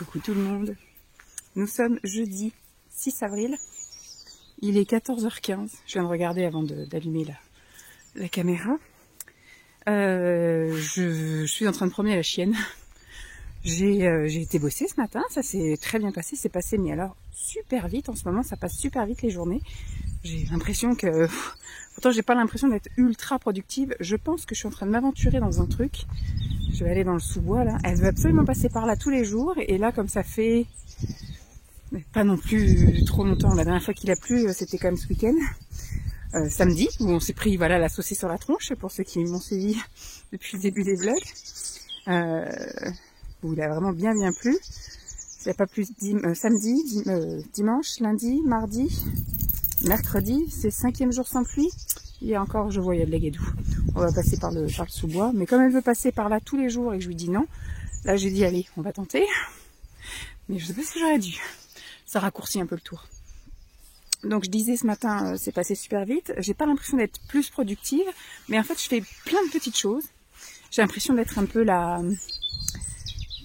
Coucou tout le monde, nous sommes jeudi 6 avril, il est 14h15, je viens de regarder avant d'allumer la caméra. Je suis en train de promener la chienne. J'ai été bosser ce matin, ça s'est très bien passé, c'est passé mais alors super vite, en ce moment ça passe super vite les journées. J'ai l'impression que, pourtant j'ai pas l'impression d'être ultra productive, je pense que je suis en train de m'aventurer dans un truc. Je vais aller dans le sous-bois là, elle veut absolument passer par là tous les jours et là comme ça fait pas non plus trop longtemps, la dernière fois qu'il a plu c'était quand même ce week-end, samedi, où on s'est pris voilà la saucisse sur la tronche pour ceux qui m'ont suivi depuis le début des vlogs, où il a vraiment bien plu. Il n'y a pas plus samedi, dimanche, lundi, mardi, mercredi, c'est le 5e jour sans pluie. Et encore, je vois, il y a de la gadoue. On va passer par le sous-bois. Mais comme elle veut passer par là tous les jours et que je lui dis non, là j'ai dit allez, on va tenter. Mais je sais pas ce que j'aurais dû. Ça raccourcit un peu le tour. Donc je disais ce matin, c'est passé super vite. J'ai pas l'impression d'être plus productive, mais en fait je fais plein de petites choses. J'ai l'impression d'être un peu la...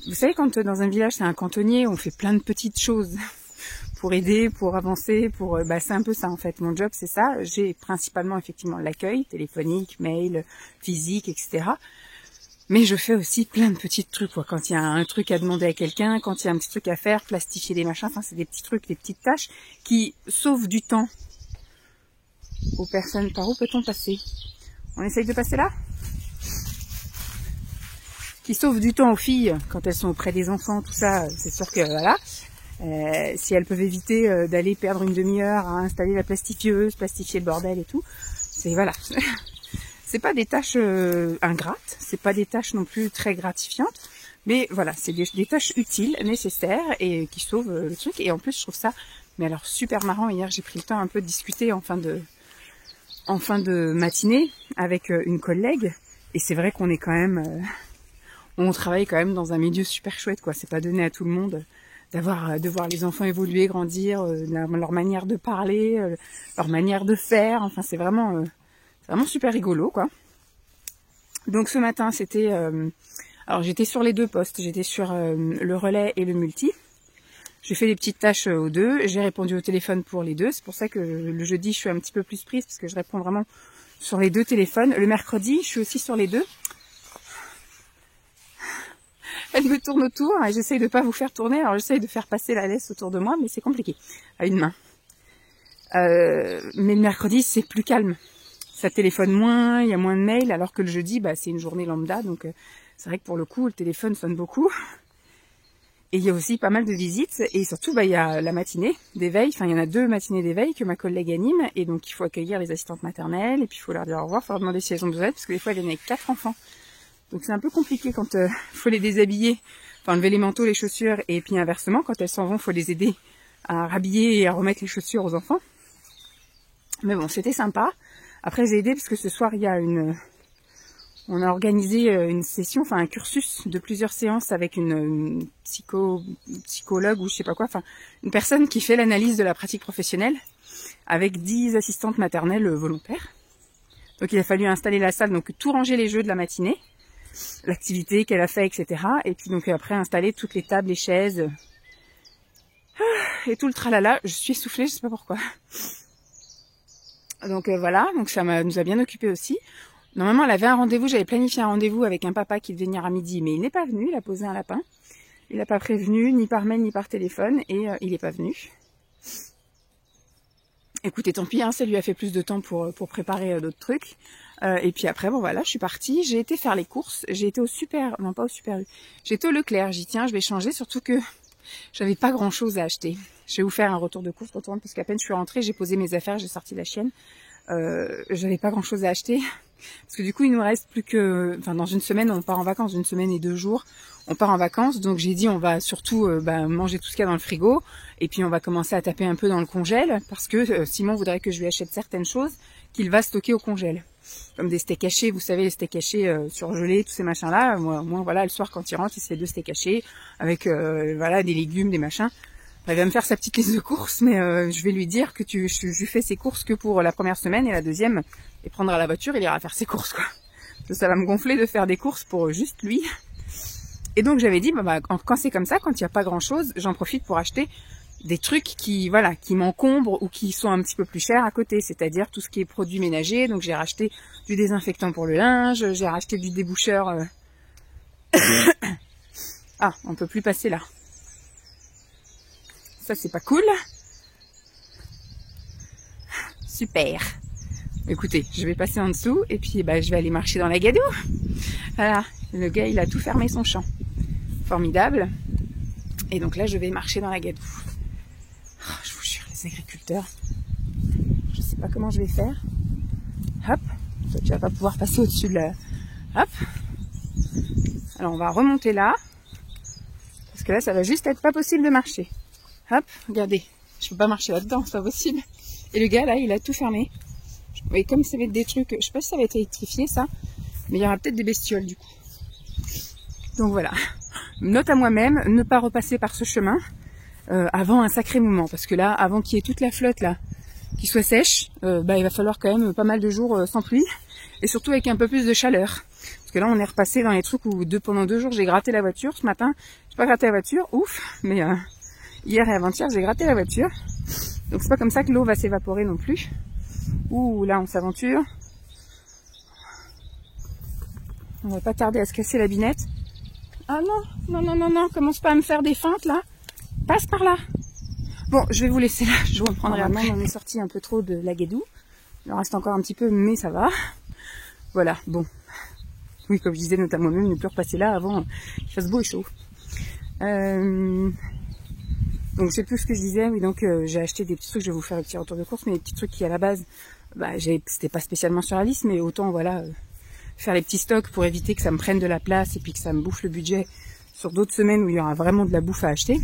Vous savez, quand dans un village c'est un cantonnier, on fait plein de petites choses pour aider, pour avancer, pour... c'est un peu ça en fait, mon job c'est ça. J'ai principalement effectivement l'accueil, téléphonique, mail, physique, etc. Mais je fais aussi plein de petits trucs, quoi. Quand il y a un truc à demander à quelqu'un, quand il y a un petit truc à faire, plastifier des machins, enfin c'est des petits trucs, des petites tâches qui sauvent du temps aux personnes. Par où peut-on passer? On essaye de passer là? Qui sauvent du temps aux filles quand elles sont auprès des enfants, tout ça, c'est sûr que voilà. Si elles peuvent éviter d'aller perdre une demi-heure à installer la plastifieuse, plastifier le bordel et tout, c'est voilà. C'est pas des tâches ingrates, c'est pas des tâches non plus très gratifiantes, mais voilà, c'est des tâches utiles, nécessaires et qui sauvent le truc. Et en plus, je trouve ça, mais alors super marrant. Hier, j'ai pris le temps un peu de discuter en fin de matinée avec une collègue, et c'est vrai qu'on est quand même, on travaille quand même dans un milieu super chouette, quoi. C'est pas donné à tout le monde de voir les enfants évoluer, grandir, leur manière de parler, leur manière de faire. Enfin, c'est vraiment super rigolo, quoi. Donc ce matin, c'était... alors j'étais sur les deux postes, j'étais sur le relais et le multi. J'ai fait des petites tâches aux deux, j'ai répondu au téléphone pour les deux. C'est pour ça que le jeudi, je suis un petit peu plus prise, parce que je réponds vraiment sur les deux téléphones. Le mercredi, je suis aussi sur les deux. Elle me tourne autour et j'essaye de pas vous faire tourner. Alors j'essaye de faire passer la laisse autour de moi, mais c'est compliqué, à une main. Mais le mercredi, c'est plus calme. Ça téléphone moins, il y a moins de mails, alors que le jeudi, c'est une journée lambda, donc c'est vrai que pour le coup, le téléphone sonne beaucoup. Et il y a aussi pas mal de visites, et surtout, il y a la matinée d'éveil, enfin il y en a 2 matinées d'éveil que ma collègue anime, et donc il faut accueillir les assistantes maternelles, et puis il faut leur dire au revoir, il faut leur demander si elles ont besoin d'aide, parce que des fois elles viennent avec 4 enfants. Donc c'est un peu compliqué quand il faut les déshabiller, enfin enlever les manteaux, les chaussures, et puis inversement, quand elles s'en vont, il faut les aider à rhabiller et à remettre les chaussures aux enfants. Mais bon, c'était sympa. Après, j'ai aidé parce que ce soir, on a organisé une session, enfin un cursus de plusieurs séances avec une psychologue ou je sais pas quoi, enfin une personne qui fait l'analyse de la pratique professionnelle avec 10 assistantes maternelles volontaires. Donc il a fallu installer la salle, donc tout ranger les jeux de la matinée, l'activité qu'elle a fait, etc. Et puis donc après installer toutes les tables, les chaises et tout le tralala. Je suis essoufflée, je sais pas pourquoi. Donc voilà, donc ça nous a bien occupés aussi. Normalement, elle avait un rendez-vous, j'avais planifié un rendez-vous avec un papa qui devait venir à midi, mais il n'est pas venu, il a posé un lapin. Il n'a pas prévenu, ni par mail, ni par téléphone, et il n'est pas venu. Écoutez, tant pis, ça lui a fait plus de temps pour préparer d'autres trucs. Et puis après, bon voilà, je suis partie, j'ai été faire les courses, j'ai été j'ai été au Leclerc, j'y tiens, je vais changer, surtout que j'avais pas grand chose à acheter. Je vais vous faire un retour de course, parce qu'à peine je suis rentrée, j'ai posé mes affaires, j'ai sorti la chienne. J'avais pas grand chose à acheter. Parce que du coup, il nous reste plus que... Enfin, dans une semaine, on part en vacances, une semaine et 2 jours. On part en vacances, donc j'ai dit on va surtout manger tout ce qu'il y a dans le frigo. Et puis on va commencer à taper un peu dans le congèle, parce que Simon voudrait que je lui achète certaines choses qu'il va stocker au congèle. Comme des steaks hachés, vous savez, les steaks hachés surgelés, tous ces machins-là. Moi, voilà, le soir quand il rentre, il se fait 2 steaks hachés avec voilà, des légumes, des machins. Elle va me faire sa petite liste de courses, mais je vais lui dire que je lui fais ses courses que pour la première semaine, et la deuxième, il prendra la voiture, il ira faire ses courses, quoi. Ça va me gonfler de faire des courses pour juste lui. Et donc j'avais dit, quand c'est comme ça, quand il n'y a pas grand chose, j'en profite pour acheter des trucs qui, voilà, qui m'encombrent ou qui sont un petit peu plus chers à côté, c'est-à-dire tout ce qui est produits ménagers. Donc j'ai racheté du désinfectant pour le linge, j'ai racheté du déboucheur. Ah, on peut plus passer là. Ça c'est pas cool. Super. Écoutez, je vais passer en dessous et puis je vais aller marcher dans la gadoue. Voilà, le gars il a tout fermé son champ. Formidable. Et donc là je vais marcher dans la gadoue. Oh, je vous jure, les agriculteurs, je sais pas comment je vais faire. Hop, toi tu vas pas pouvoir passer au-dessus de la... Hop. Alors on va remonter là. Parce que là ça va juste être pas possible de marcher. Hop, regardez. Je peux pas marcher là-dedans, c'est pas possible. Et le gars là, il a tout fermé. Et comme ça va être des trucs, je sais pas si ça va être électrifié ça, mais il y aura peut-être des bestioles du coup. Donc voilà. Note à moi-même, ne pas repasser par ce chemin avant un sacré moment. Parce que là, avant qu'il y ait toute la flotte là, qui soit sèche, il va falloir quand même pas mal de jours sans pluie. Et surtout avec un peu plus de chaleur. Parce que là, on est repassé dans les trucs où pendant 2 jours, j'ai gratté la voiture. Ce matin, j'ai pas gratté la voiture, ouf, mais hier et avant-hier, j'ai gratté la voiture. Donc c'est pas comme ça que l'eau va s'évaporer non plus. Ouh, là on s'aventure. On va pas tarder à se casser la binette. Ah non, commence pas à me faire des feintes là. Passe par là. Bon, je vais vous laisser là, je vous reprendrai après. On est sorti un peu trop de la gadoue. Il en reste encore un petit peu, mais ça va. Voilà, bon. Oui, comme je disais, notamment même, ne plus repasser là avant qu'il fasse beau et chaud. Donc c'est plus ce que je disais, oui, donc j'ai acheté des petits trucs, je vais vous faire un petit retour de course, mais des petits trucs qui à la base, c'était pas spécialement sur la liste, mais autant voilà, faire les petits stocks pour éviter que ça me prenne de la place et puis que ça me bouffe le budget sur d'autres semaines où il y aura vraiment de la bouffe à acheter.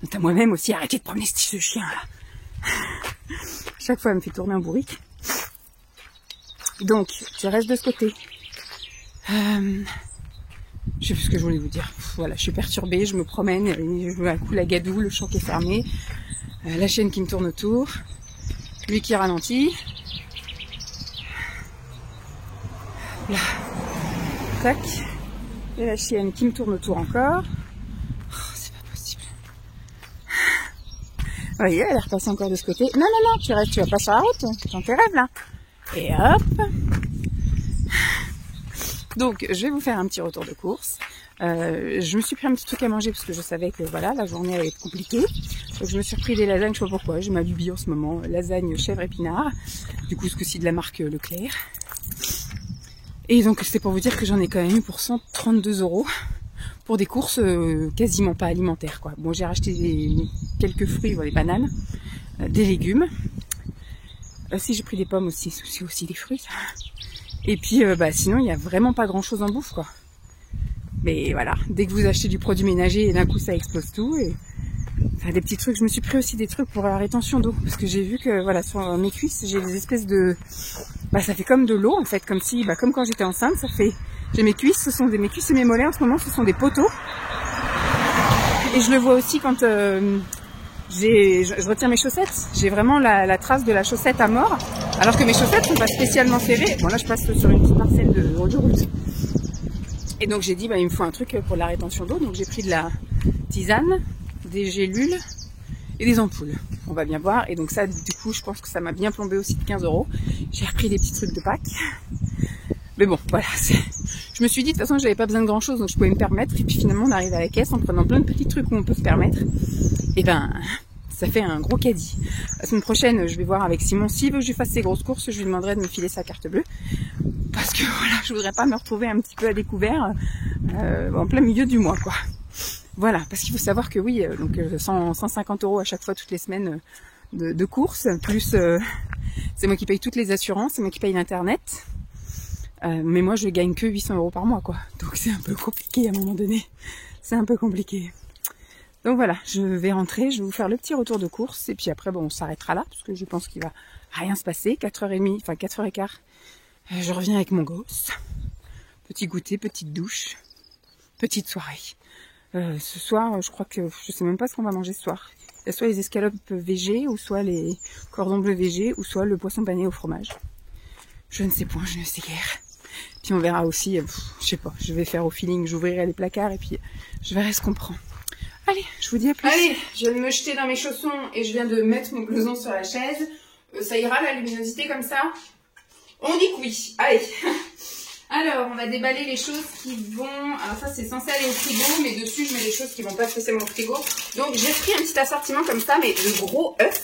Donc à moi-même aussi, arrêtez de promener ce chien là. Chaque fois elle me fait tourner en bourrique. Donc, je reste de ce côté. Je sais plus ce que je voulais vous dire. Voilà, je suis perturbée, je me promène, je vois un coup la gadoue, le champ qui est fermé, la chienne qui me tourne autour, lui qui ralentit. Là. Tac. Et la chienne qui me tourne autour encore. Oh, c'est pas possible. Vous voyez, elle est repassée encore de ce côté. Non, tu restes, tu vas pas sur la route, dans tes rêves là. Et hop. Donc, je vais vous faire un petit retour de course. Je me suis pris un petit truc à manger parce que je savais que voilà, la journée allait être compliquée. Donc, je me suis repris des lasagnes, je sais pas pourquoi. J'ai ma lubie en ce moment, lasagne chèvre épinard. Du coup, ce coup-ci de la marque Leclerc. Et donc, c'était pour vous dire que j'en ai quand même eu pour 132 € pour des courses quasiment pas alimentaires, quoi. Bon, j'ai racheté quelques fruits, des bananes, des légumes. Si j'ai pris des pommes aussi, c'est aussi des fruits. Ça. Et puis, sinon, il n'y a vraiment pas grand-chose en bouffe, quoi. Mais voilà, dès que vous achetez du produit ménager, d'un coup, ça explose tout. Et enfin, des petits trucs. Je me suis pris aussi des trucs pour la rétention d'eau, parce que j'ai vu que, voilà, sur mes cuisses, j'ai des espèces de... ça fait comme de l'eau, en fait, comme si, comme quand j'étais enceinte, ça fait... J'ai mes cuisses, mes cuisses et mes mollets, en ce moment, ce sont des poteaux. Et je le vois aussi quand... je retire mes chaussettes, j'ai vraiment la trace de la chaussette à mort, alors que mes chaussettes sont pas spécialement serrées. Bon là je passe sur une petite parcelle de route. Et donc j'ai dit il me faut un truc pour la rétention d'eau, donc j'ai pris de la tisane, des gélules et des ampoules. On va bien voir. Et donc ça du coup je pense que ça m'a bien plombé aussi de 15 €. J'ai repris des petits trucs de Pâques. Mais bon voilà, je me suis dit de toute façon j'avais pas besoin de grand chose donc je pouvais me permettre. Et puis finalement on arrive à la caisse en prenant plein de petits trucs où on peut se permettre. Et ça fait un gros caddie. La semaine prochaine, je vais voir avec Simon. S'il veut que je lui fasse ses grosses courses, je lui demanderai de me filer sa carte bleue. Parce que voilà, je voudrais pas me retrouver un petit peu à découvert en plein milieu du mois, quoi. Voilà, parce qu'il faut savoir que oui, donc 150 € à chaque fois, toutes les semaines de courses. Plus, c'est moi qui paye toutes les assurances, c'est moi qui paye l'internet. Mais moi, je gagne que 800 € par mois, quoi. Donc c'est un peu compliqué à un moment donné. C'est un peu compliqué. Donc voilà, je vais rentrer, je vais vous faire le petit retour de course et puis après on s'arrêtera là parce que je pense qu'il va rien se passer. 4h30, enfin 4h15, je reviens avec mon gosse. Petit goûter, petite douche, petite soirée. Ce soir, je crois que je sais même pas ce qu'on va manger ce soir. Il y a soit les escalopes végé ou soit les cordons bleus végé ou soit le poisson pané au fromage. Je ne sais point, je ne sais guère. Puis on verra aussi, je sais pas, je vais faire au feeling, j'ouvrirai les placards et puis je verrai ce qu'on prend. Allez, je vous dis à plus. Allez, je viens de me jeter dans mes chaussons et je viens de mettre mon blouson sur la chaise. Ça ira la luminosité comme ça? On dit que oui. Allez. Alors, on va déballer les choses qui vont... Alors ça, c'est censé aller au frigo, mais dessus, je mets des choses qui vont pas spécialement au frigo. Donc, j'ai pris un petit assortiment comme ça, mais de gros œufs.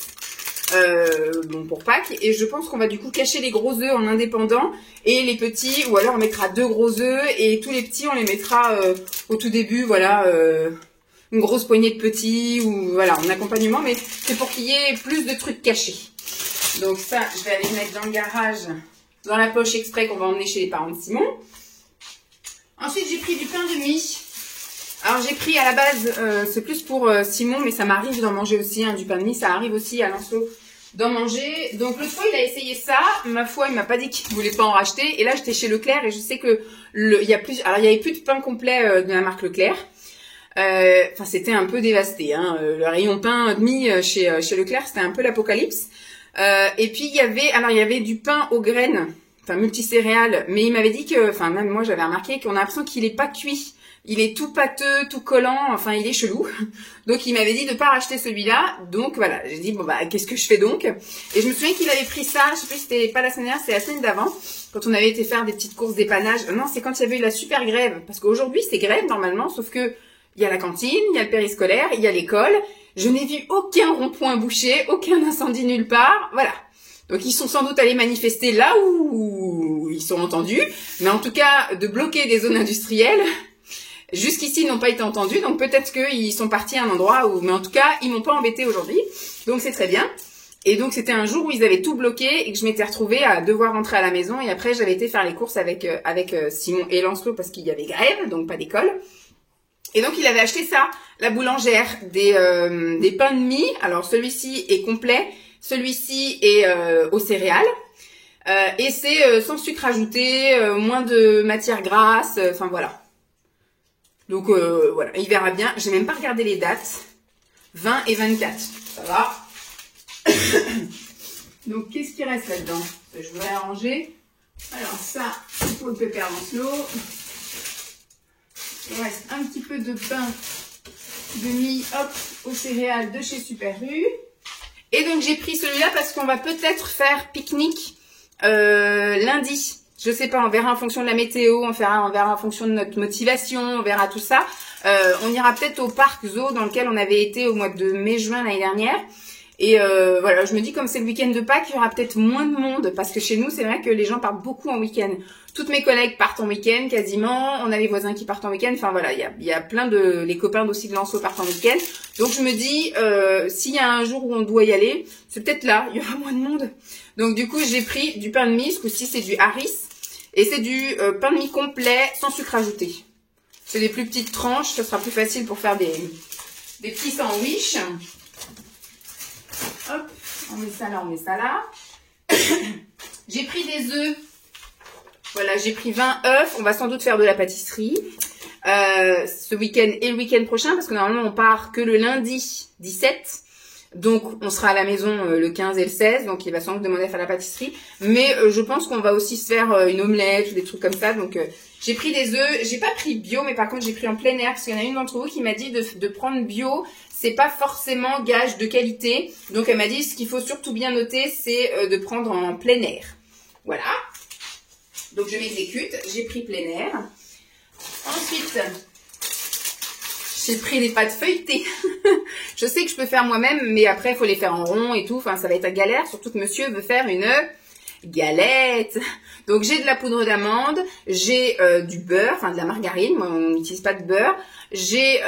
Bon, pour Pâques. Et je pense qu'on va du coup cacher les gros œufs en indépendant. Et les petits, ou alors on mettra 2 gros œufs. Et tous les petits, on les mettra au tout début, voilà... une grosse poignée de petits, ou voilà, en accompagnement. Mais c'est pour qu'il y ait plus de trucs cachés. Donc ça, je vais aller le mettre dans le garage... dans la poche exprès qu'on va emmener chez les parents de Simon. Ensuite, j'ai pris du pain de mie. Alors, j'ai pris à la base, c'est plus pour Simon, mais ça m'arrive d'en manger aussi, hein, du pain de mie. Ça arrive aussi à Lancelot d'en manger. Donc, l'autre fois, il a essayé ça. Ma foi, il m'a pas dit qu'il voulait pas en racheter. Et là, j'étais chez Leclerc et je sais que il y avait plus de pain complet de la marque Leclerc. Enfin, c'était un peu dévasté, hein. Le rayon pain de mie chez Leclerc, c'était un peu l'apocalypse. Et puis il y avait du pain aux graines, enfin multicéréales, mais il m'avait dit que, enfin même moi j'avais remarqué qu'on a l'impression qu'il est pas cuit, il est tout pâteux, tout collant, enfin il est chelou. Donc il m'avait dit de pas racheter celui-là, donc voilà, j'ai dit bon bah qu'est-ce que je fais donc? Et je me souviens qu'il avait pris ça, je sais plus si c'était pas la semaine dernière, c'est la semaine d'avant, quand on avait été faire des petites courses d'épanage. Non, c'est quand il y avait eu la super grève, parce qu'aujourd'hui c'est grève normalement, sauf que il y a la cantine, il y a le périscolaire, il y a l'école. Je n'ai vu aucun rond-point bouché, aucun incendie nulle part, voilà. Donc ils sont sans doute allés manifester là où ils sont entendus, mais en tout cas de bloquer des zones industrielles, jusqu'ici ils n'ont pas été entendus, donc peut-être qu'ils sont partis à un endroit où, mais en tout cas ils m'ont pas embêté aujourd'hui, donc c'est très bien. Et donc c'était un jour où ils avaient tout bloqué et que je m'étais retrouvée à devoir rentrer à la maison, et après j'avais été faire les courses avec Simon et Lancelot parce qu'il y avait grève, donc pas d'école. Et donc il avait acheté ça, la boulangère, des pains de mie. Alors celui-ci est complet, celui-ci est aux céréales. Et c'est sans sucre ajouté, moins de matière grasse, enfin voilà. Donc voilà, il verra bien. J'ai même pas regardé les dates. 20 et 24, ça va. Donc qu'est-ce qui reste là-dedans? Je voudrais arranger. Alors ça, c'est pour le pépère Lancelot. Il reste un petit peu de pain de mie, hop, aux céréales de chez Super U. Et donc j'ai pris celui-là parce qu'on va peut-être faire pique-nique lundi. Je sais pas, on verra en fonction de la météo, on verra en fonction de notre motivation, on verra tout ça. On ira peut-être au parc zoo dans lequel on avait été au mois de mai-juin l'année dernière. Et voilà, je me dis comme c'est le week-end de Pâques, il y aura peut-être moins de monde parce que chez nous, c'est vrai que les gens partent beaucoup en week-end. Toutes mes collègues partent en week-end quasiment. On a les voisins qui partent en week-end. Enfin voilà, il y a plein de... Les copains aussi de Lancelot partent en week-end. Donc je me dis, s'il y a un jour où on doit y aller, c'est peut-être là, il y aura moins de monde. Donc du coup, j'ai pris du pain de mie. Ce coup-ci, c'est du Harris. Et c'est du pain de mie complet sans sucre ajouté. C'est des plus petites tranches. Ça sera plus facile pour faire des petits sandwichs. Hop, on met ça là, on met ça là. J'ai pris des œufs. Voilà, j'ai pris 20 œufs. On va sans doute faire de la pâtisserie ce week-end et le week-end prochain parce que normalement on part que le lundi 17. Donc on sera à la maison le 15 et le 16. Donc il va sans doute demander à faire la pâtisserie. Mais je pense qu'on va aussi se faire une omelette ou des trucs comme ça. Donc j'ai pris des œufs. J'ai pas pris bio, mais par contre j'ai pris en plein air parce qu'il y en a une d'entre vous qui m'a dit de prendre bio. C'est pas forcément gage de qualité. Donc elle m'a dit ce qu'il faut surtout bien noter, c'est de prendre en plein air. Voilà. Donc je m'exécute. J'ai pris plein air. Ensuite, j'ai pris des pâtes feuilletées. Je sais que je peux faire moi-même, mais après il faut les faire en rond et tout. Enfin, ça va être à galère. Surtout que monsieur veut faire une galette. Donc j'ai de la poudre d'amande, j'ai du beurre, enfin de la margarine. Moi on n'utilise pas de beurre. J'ai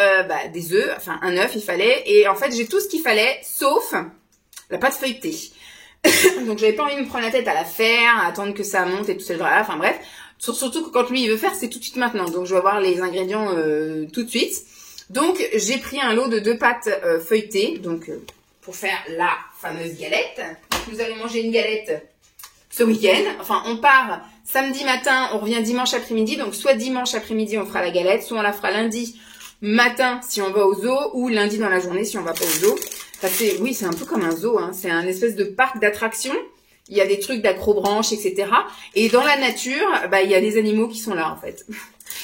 des œufs, enfin un œuf il fallait. Et en fait j'ai tout ce qu'il fallait, sauf la pâte feuilletée. Donc j'avais pas envie de me prendre la tête à la faire, à attendre que ça monte et tout ça. Enfin bref, surtout que quand lui il veut faire, c'est tout de suite maintenant. Donc je vais avoir les ingrédients tout de suite. Donc j'ai pris un lot de 2 pâtes feuilletées, donc pour faire la fameuse galette. Donc nous allons manger une galette ce week-end. Enfin on part samedi matin, on revient dimanche après-midi. Donc soit dimanche après-midi on fera la galette, soit on la fera lundi matin si on va au zoo, ou lundi dans la journée si on va pas au zoo. Enfin, oui, c'est un peu comme un zoo, hein. C'est un espèce de parc d'attractions il y a des trucs d'accrobranche, etc. Et dans la nature, bah, il y a des animaux qui sont là, en fait.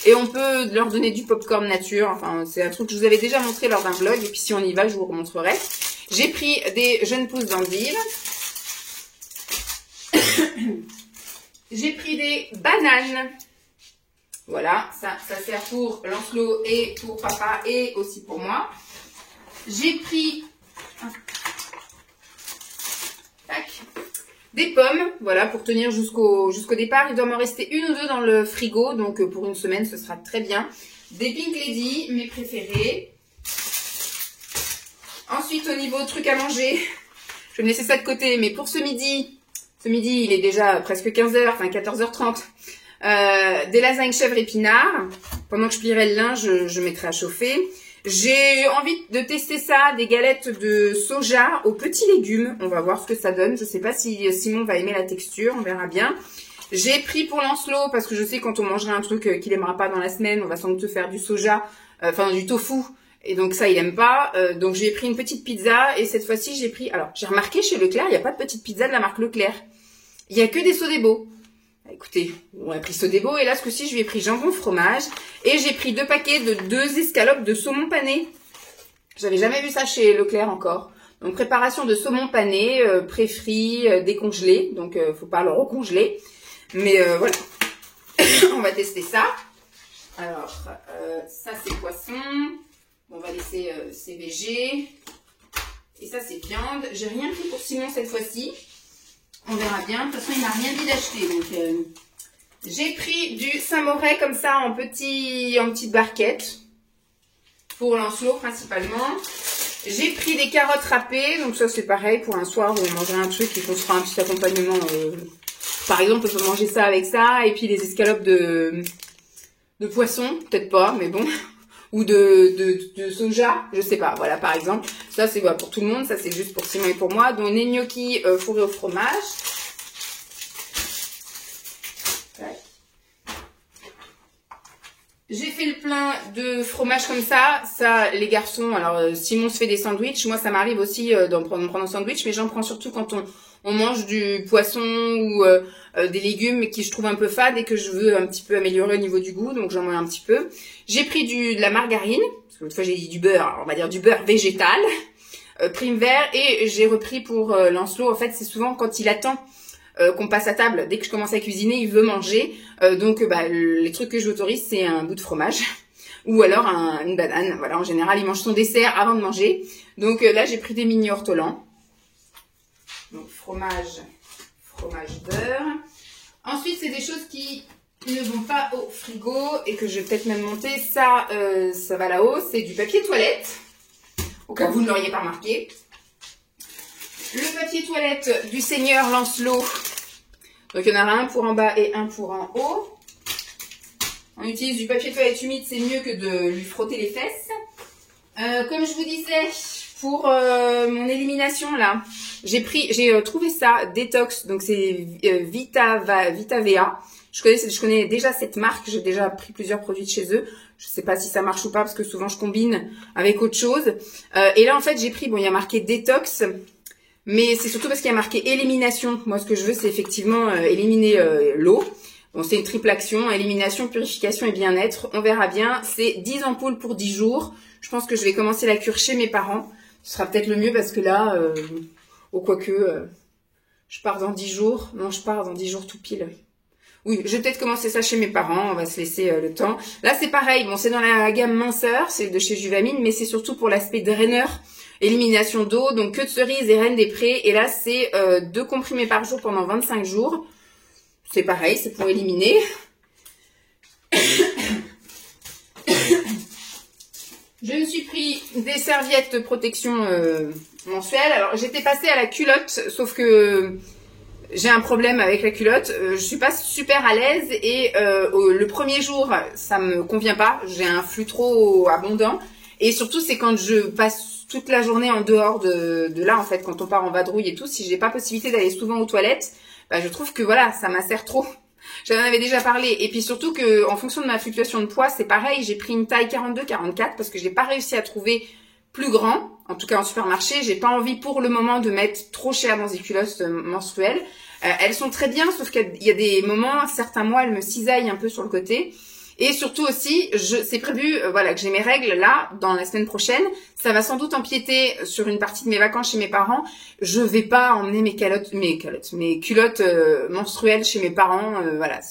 Et on peut leur donner du popcorn nature. Enfin, c'est un truc que je vous avais déjà montré lors d'un vlog. Et puis, si on y va, je vous remontrerai. J'ai pris des jeunes pousses d'endives. J'ai pris des bananes. Voilà, ça sert pour Lancelot et pour papa et aussi pour moi. J'ai pris des pommes, voilà, pour tenir jusqu'au départ. Il doit m'en rester une ou deux dans le frigo, donc pour une semaine, ce sera très bien. Des Pink Lady, mes préférés. Ensuite, au niveau truc à manger, je vais me laisser ça de côté, mais pour ce midi, il est déjà presque 15h, enfin 14h30. Des lasagnes chèvre épinards. Pendant que je plierai le linge, je mettrai à chauffer. J'ai envie de tester ça, des galettes de soja aux petits légumes. On va voir ce que ça donne. Je sais pas si Simon va aimer la texture, on verra bien. J'ai pris pour Lancelot, parce que je sais quand on mangera un truc qu'il aimera pas dans la semaine, on va sans doute faire du soja, enfin du tofu. Et donc ça, il aime pas. Donc j'ai pris une petite pizza et cette fois-ci, j'ai pris... Alors, j'ai remarqué chez Leclerc, il n'y a pas de petite pizza de la marque Leclerc. Il n'y a que des Sodebo. Écoutez, on a pris Sodebo et là, ce coup-ci, je lui ai pris jambon fromage. Et j'ai pris 2 paquets de 2 escalopes de saumon pané. J'avais jamais vu ça chez Leclerc encore. Donc, préparation de saumon pané, pré-frit, décongelé. Donc, faut pas le recongeler. Mais voilà, on va tester ça. Alors, ça, c'est poisson. On va laisser ces végés. Et ça, c'est viande. J'ai rien pris pour Simon cette fois-ci. On verra bien. De toute façon, il n'a rien dit d'acheter. Donc, j'ai pris du Saint-Moret comme ça en petite barquette. Pour Lancelot principalement. J'ai pris des carottes râpées. Donc ça, c'est pareil pour un soir où on mangerait un truc et qu'on se fera un petit accompagnement. Par exemple, on peut manger ça avec ça. Et puis les escalopes de poisson. Peut-être pas, mais bon. Ou de soja, je sais pas, voilà, par exemple. Ça, c'est voilà, pour tout le monde, ça, c'est juste pour Simon et pour moi. Donc, les gnocchis fourrés au fromage. J'ai fait le plein de fromage comme ça. Ça, les garçons, alors, Simon se fait des sandwichs. Moi, ça m'arrive aussi d'en prendre un sandwich, mais j'en prends surtout quand on mange du poisson ou des légumes qui je trouve un peu fades et que je veux un petit peu améliorer au niveau du goût, donc j'en mets un petit peu. J'ai pris de la margarine, parce que l'autre fois j'ai dit du beurre, alors on va dire du beurre végétal, prime vert, et j'ai repris pour Lancelot. En fait, c'est souvent quand il attend qu'on passe à table, dès que je commence à cuisiner, il veut manger, donc les trucs que j'autorise, c'est un bout de fromage. Ou alors une banane, voilà, en général il mange son dessert avant de manger. Donc là j'ai pris des mini ortolans. Donc fromage, beurre. Ensuite, c'est des choses qui ne vont pas au frigo et que je vais peut-être même monter. Ça, ça va là-haut. C'est du papier toilette. Au cas où vous ne l'auriez pas remarqué. Le papier toilette du Seigneur Lancelot. Donc il y en a un pour en bas et un pour en haut. On utilise du papier toilette humide, c'est mieux que de lui frotter les fesses. Comme je vous disais, pour mon élimination là, j'ai trouvé ça Detox, donc c'est VitaVea. Je connais déjà cette marque, j'ai déjà pris plusieurs produits de chez eux. Je sais pas si ça marche ou pas parce que souvent je combine avec autre chose. Et là en fait j'ai pris, bon il y a marqué Detox, mais c'est surtout parce qu'il y a marqué élimination. Moi ce que je veux c'est effectivement éliminer l'eau. Bon, c'est une triple action, élimination, purification et bien-être. On verra bien. C'est 10 ampoules pour 10 jours. Je pense que je vais commencer la cure chez mes parents. Ce sera peut-être le mieux parce que là, je pars dans 10 jours. Non, je pars dans 10 jours tout pile. Oui, je vais peut-être commencer ça chez mes parents. On va se laisser le temps. Là, c'est pareil. Bon, c'est dans la gamme minceur. C'est de chez Juvamine, mais c'est surtout pour l'aspect draineur. Élimination d'eau. Donc, queue de cerise et reine des prés. Et là, c'est 2 comprimés par jour pendant 25 jours. C'est pareil, c'est pour éliminer. Je me suis pris des serviettes de protection mensuelle. Alors, j'étais passée à la culotte, sauf que j'ai un problème avec la culotte. Je suis pas super à l'aise et le premier jour, ça me convient pas. J'ai un flux trop abondant. Et surtout, c'est quand je passe toute la journée en dehors de là, en fait, quand on part en vadrouille et tout. Si j'ai pas possibilité d'aller souvent aux toilettes, bah, je trouve que voilà, ça m'assert trop. J'en avais déjà parlé. Et puis surtout que en fonction de ma fluctuation de poids, c'est pareil. J'ai pris une taille 42-44 parce que j'ai pas réussi à trouver plus grand. En tout cas en supermarché. J'ai pas envie pour le moment de mettre trop cher dans des culottes menstruelles. Elles sont très bien, sauf qu'il y a des moments, certains mois, elles me cisaillent un peu sur le côté. Et surtout aussi, c'est prévu, voilà, que j'ai mes règles là, dans la semaine prochaine. Ça va sans doute empiéter sur une partie de mes vacances chez mes parents. Je vais pas emmener mes culottes menstruelles chez mes parents. Voilà,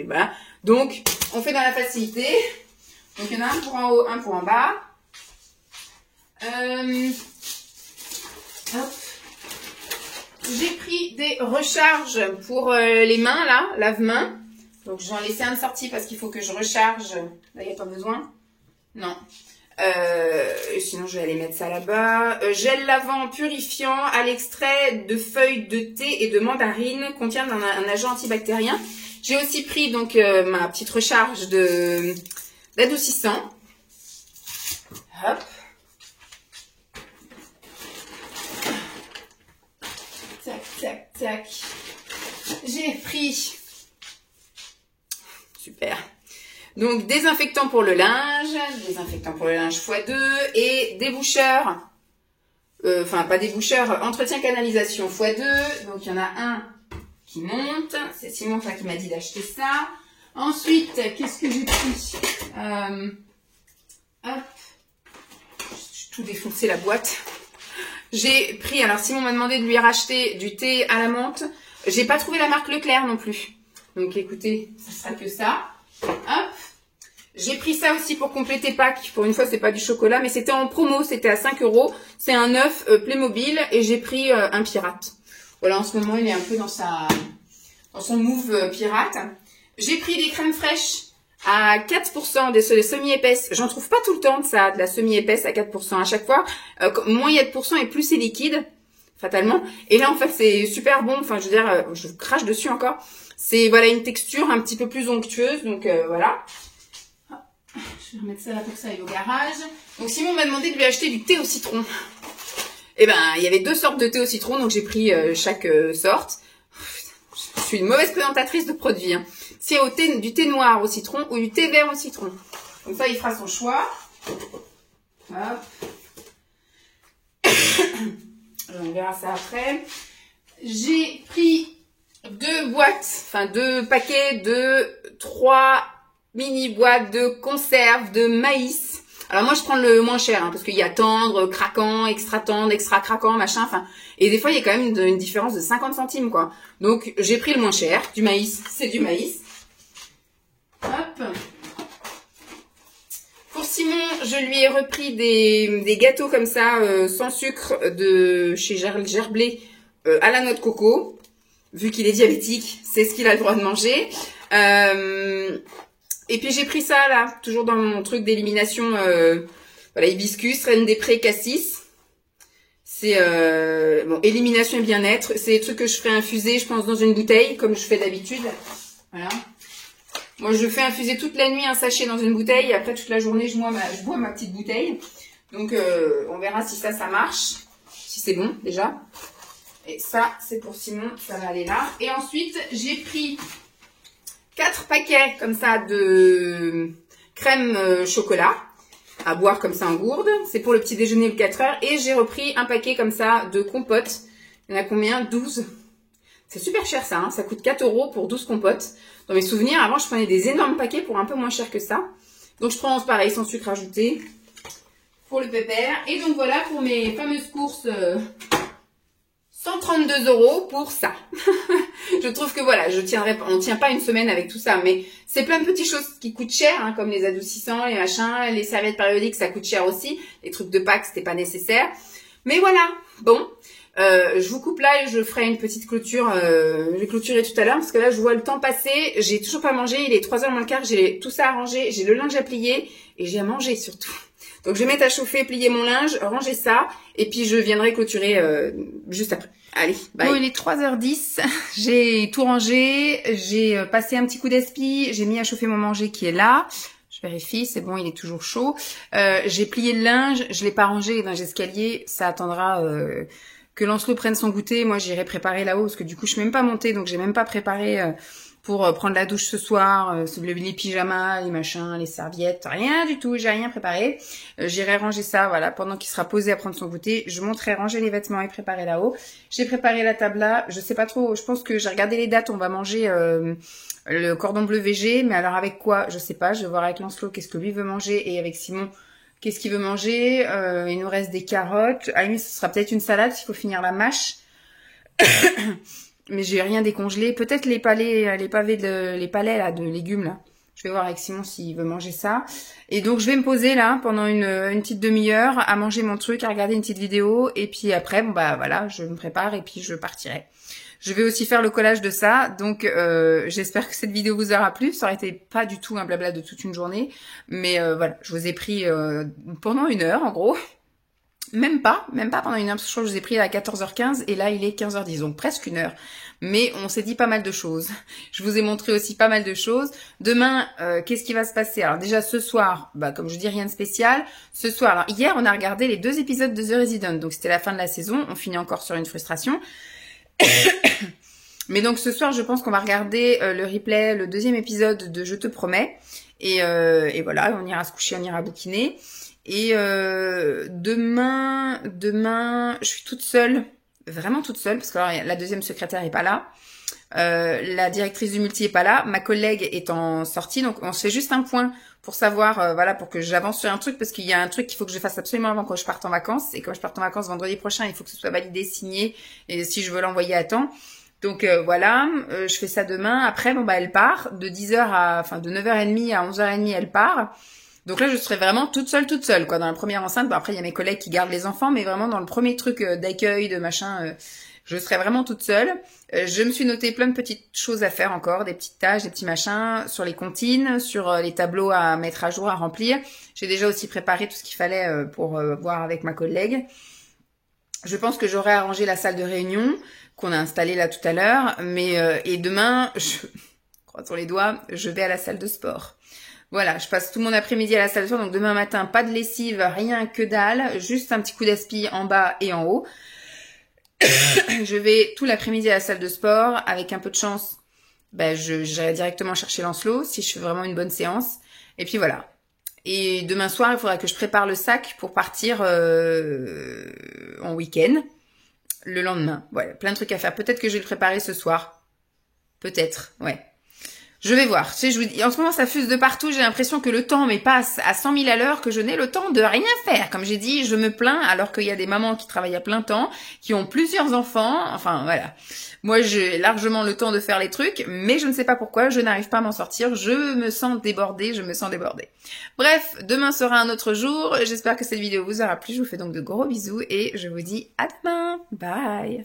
voilà. Donc, on fait dans la facilité. Donc, il y en a un pour en haut, un pour en bas. Hop. J'ai pris des recharges pour les mains, là, lave-mains. Donc, j'en laissais un de sorti parce qu'il faut que je recharge. Là, il n'y a pas besoin. Non. Sinon, je vais aller mettre ça là-bas. Gel lavant purifiant à l'extrait de feuilles de thé et de mandarine contient un agent antibactérien. J'ai aussi pris donc ma petite recharge d'adoucissant. Hop. Tac, tac, tac. J'ai pris... Super. Donc, désinfectant pour le linge x2 et déboucheur, enfin pas déboucheur, entretien canalisation x2. Donc, il y en a un qui monte. C'est Simon qui m'a dit d'acheter ça. Ensuite, qu'est-ce que j'ai pris? Hop. J'ai tout défoncé la boîte. J'ai pris, alors Simon m'a demandé de lui racheter du thé à la menthe. J'ai pas trouvé la marque Leclerc non plus. Donc écoutez, ça sera que ça. Hop. J'ai pris ça aussi pour compléter Pâques. Pour une fois, c'est pas du chocolat, mais c'était en promo, c'était à 5 €. C'est un œuf Playmobil et j'ai pris un pirate. Voilà, en ce moment, il est un peu dans son move pirate. J'ai pris des crèmes fraîches à 4%, des semi-épaisses. J'en trouve pas tout le temps de ça, de la semi-épaisse à 4% à chaque fois. Moins il y a de pourcents et plus c'est liquide, fatalement. Et là, en fait, c'est super bon. Enfin, je veux dire, je crache dessus encore. C'est voilà une texture un petit peu plus onctueuse, donc voilà. Je vais remettre ça là pour que ça aille au garage. Donc Simon m'a demandé de lui acheter du thé au citron. Et ben il y avait 2 sortes de thé au citron, donc j'ai pris chaque sorte. Je suis une mauvaise présentatrice de produits. Hein. C'est du thé noir au citron ou du thé vert au citron. Comme ça il fera son choix. Hop. On verra ça après. J'ai pris 2 paquets de 3 mini boîtes de conserve de maïs. Alors moi je prends le moins cher hein, parce qu'il y a tendre, craquant, extra craquant, machin. Enfin, et des fois il y a quand même une différence de 50 centimes quoi. Donc j'ai pris le moins cher, du maïs, c'est du maïs. Hop. Pour Simon, je lui ai repris des gâteaux comme ça sans sucre de chez Gerblé à la noix de coco. Vu qu'il est diabétique, c'est ce qu'il a le droit de manger. Et puis j'ai pris ça là, toujours dans mon truc d'élimination, voilà, hibiscus, reine des prés, cassis. C'est bon, élimination et bien-être. C'est des trucs que je ferai infuser, je pense, dans une bouteille, comme je fais d'habitude. Voilà. Moi, je fais infuser toute la nuit un sachet dans une bouteille. Et après, toute la journée, je bois ma petite bouteille. Donc, on verra si ça marche. Si c'est bon, déjà. Et ça, c'est pour Simon, ça va aller là. Et ensuite, j'ai pris 4 paquets comme ça de crème chocolat à boire comme ça en gourde. C'est pour le petit déjeuner le 4 heures. Et j'ai repris un paquet comme ça de compotes. Il y en a combien? 12. C'est super cher ça, hein. Ça coûte 4 € pour 12 compotes. Dans mes souvenirs, avant, je prenais des énormes paquets pour un peu moins cher que ça. Donc, je prends pareil, sans sucre ajouté pour le pépère. Et donc, voilà pour mes fameuses courses... 132 € pour ça. Je trouve que voilà, on tient pas une semaine avec tout ça, mais c'est plein de petites choses qui coûtent cher, hein, comme les adoucissants, les machins, les serviettes périodiques, ça coûte cher aussi. Les trucs de Pâques, c'était pas nécessaire. Mais voilà, bon, je vous coupe là et je ferai une petite clôture. Je vais clôturer tout à l'heure parce que là, je vois le temps passer. J'ai toujours pas mangé, il est 3h moins le quart, j'ai tout ça à ranger, j'ai le linge à plier et j'ai à manger surtout. Donc, je vais mettre à chauffer, plier mon linge, ranger ça, et puis je viendrai clôturer juste après. Allez, bye. Bon, il est 3h10, j'ai tout rangé, j'ai passé un petit coup d'aspi, j'ai mis à chauffer mon manger qui est là. Je vérifie, c'est bon, il est toujours chaud. J'ai plié le linge, je l'ai pas rangé dans l'escalier, ça attendra que Lancelot prenne son goûter. Moi, j'irai préparer là-haut, parce que du coup, je suis même pas montée, donc j'ai même pas préparé pour prendre la douche ce soir, les pyjamas, les machins, les serviettes, rien du tout, j'ai rien préparé. J'irai ranger ça, voilà, pendant qu'il sera posé à prendre son goûter. Je monterai ranger les vêtements et préparer là-haut. J'ai préparé la table là, je sais pas trop, je pense que j'ai regardé les dates, on va manger le cordon bleu végé, mais alors avec quoi, je sais pas, je vais voir avec Lancelot qu'est-ce que lui veut manger et avec Simon qu'est-ce qu'il veut manger. Il nous reste des carottes, à la limite ce sera peut-être une salade s'il faut finir la mâche. Mais j'ai rien décongelé, peut-être les palets là de légumes là. Je vais voir avec Simon s'il veut manger ça. Et donc je vais me poser là pendant une petite demi-heure à manger mon truc, à regarder une petite vidéo et puis après bon bah voilà, je me prépare et puis je partirai. Je vais aussi faire le collage de ça, donc j'espère que cette vidéo vous aura plu. Ça aurait été pas du tout un blabla de toute une journée, mais voilà, je vous ai pris pendant une heure en gros. Même pas pendant une heure, parce que je crois que je vous ai pris à 14h15 et là il est 15h10, donc presque une heure. Mais on s'est dit pas mal de choses. Je vous ai montré aussi pas mal de choses. Demain, qu'est-ce qui va se passer? Alors déjà ce soir, bah comme je dis, rien de spécial. Ce soir, alors hier on a regardé les 2 épisodes de The Resident, donc c'était la fin de la saison. On finit encore sur une frustration. Mais donc ce soir, je pense qu'on va regarder le replay, le 2e épisode de Je te promets. Et voilà, on ira se coucher, on ira bouquiner. Et demain, je suis toute seule, vraiment toute seule, parce que alors, la 2e secrétaire est pas là. La directrice du multi est pas là. Ma collègue est en sortie, donc on se fait juste un point pour savoir, voilà, pour que j'avance sur un truc, parce qu'il y a un truc qu'il faut que je fasse absolument avant que je parte en vacances. Et comme je parte en vacances vendredi prochain, il faut que ce soit validé, signé, et si je veux l'envoyer à temps. Donc voilà, je fais ça demain. Après, bon bah elle part de 9h30 à 11h30, elle part. Donc là, je serai vraiment toute seule, quoi, dans la première enceinte. Bon, après, il y a mes collègues qui gardent les enfants, mais vraiment dans le premier truc d'accueil, de machin, je serai vraiment toute seule. Je me suis noté plein de petites choses à faire encore, des petites tâches, des petits machins, sur les comptines, sur les tableaux à mettre à jour, à remplir. J'ai déjà aussi préparé tout ce qu'il fallait pour voir avec ma collègue. Je pense que j'aurai arrangé la salle de réunion qu'on a installée là tout à l'heure, mais et demain, je croise sur les doigts, je vais à la salle de sport. Voilà, je passe tout mon après-midi à la salle de sport, donc demain matin, pas de lessive, rien que dalle, juste un petit coup d'aspi en bas et en haut. Je vais tout l'après-midi à la salle de sport, avec un peu de chance, ben j'irai directement chercher Lancelot, si je fais vraiment une bonne séance, et puis voilà. Et demain soir, il faudra que je prépare le sac pour partir en week-end, le lendemain. Voilà, plein de trucs à faire, peut-être que je vais le préparer ce soir, peut-être, ouais. Je vais voir. Tu sais, je vous dis, en ce moment, ça fuse de partout. J'ai l'impression que le temps me passe à 100 000 à l'heure, que je n'ai le temps de rien faire. Comme j'ai dit, je me plains alors qu'il y a des mamans qui travaillent à plein temps, qui ont plusieurs enfants. Enfin, voilà. Moi, j'ai largement le temps de faire les trucs, mais je ne sais pas pourquoi, je n'arrive pas à m'en sortir. Je me sens débordée, Bref, demain sera un autre jour. J'espère que cette vidéo vous aura plu. Je vous fais donc de gros bisous et je vous dis à demain. Bye!